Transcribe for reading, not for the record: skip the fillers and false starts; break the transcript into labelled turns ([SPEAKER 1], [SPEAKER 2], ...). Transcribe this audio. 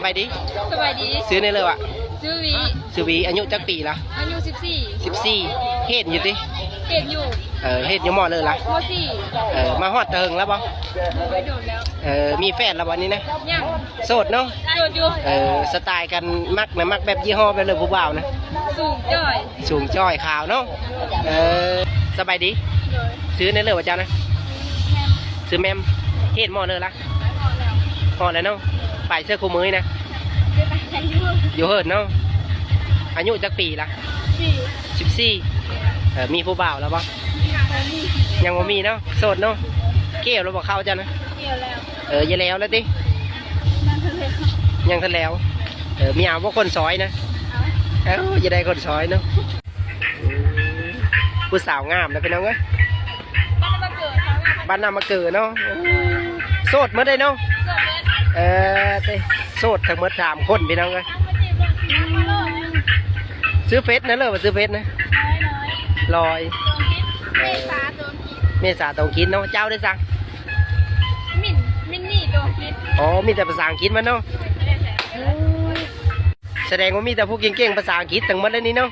[SPEAKER 1] บายดี
[SPEAKER 2] สบายดี
[SPEAKER 1] ซื้อในเลยวะ
[SPEAKER 2] ซื้อวี
[SPEAKER 1] อายุจักปีละ
[SPEAKER 2] อายุ
[SPEAKER 1] 14เฮ็ดอยู่ติ
[SPEAKER 2] เห็นอยู่
[SPEAKER 1] เฮ็ดอยู่มอเลยละ
[SPEAKER 2] ม.4
[SPEAKER 1] มาฮอดเติงแล้วบ่
[SPEAKER 2] ไปโดนแล้ว
[SPEAKER 1] มีแฟนแล้ววันนี้นะ
[SPEAKER 2] ยัง
[SPEAKER 1] โสดเนาะ
[SPEAKER 2] โดนอยู่
[SPEAKER 1] สไตล์กันมักนะมักแบบยี่ห้อไปเลยผู้บ่าวนะสูงจ้อยขาวเนาะสบายดีซื้อในเลยวะจ้านะซื้อแมมเฮ็ดมอเลยละฮอดแล้วเนาะไปเสื้อคู่มือนะอยู่เฮิร์ดเนาะอายุจักปีละ14มีผู้บ่าวแล้วปะยังบ่มีเนาะโสดเนาะเกี่ยวแล้วบอกเข้าจ้ะนะ
[SPEAKER 2] เกี่ยวแล้ว
[SPEAKER 1] อย่าแล้วติยังทันแล้วมีเอาพวกคนซอยนะอย่าได้คนซอยเนาะผู้สาวงามนะพี่น้องเอ้ยบ้านนามาเกิดเนาะโสดเมื่อได้เนาะโสดทั้งหมด3 คนพี่น้องเอ้ยซื้อเฟสนะเลยว่าซื้อเฟสนะลอยเมษาตรงกินเนาะเจ้าได้สั่ง
[SPEAKER 2] มินนี่ตรงกิน
[SPEAKER 1] มีแต่ภาษาอังกฤษมันเนาะแสดงว่ามีแต่พวกเก่งๆภาษาอังกฤษทั้งหมดเลยนี่เนาะ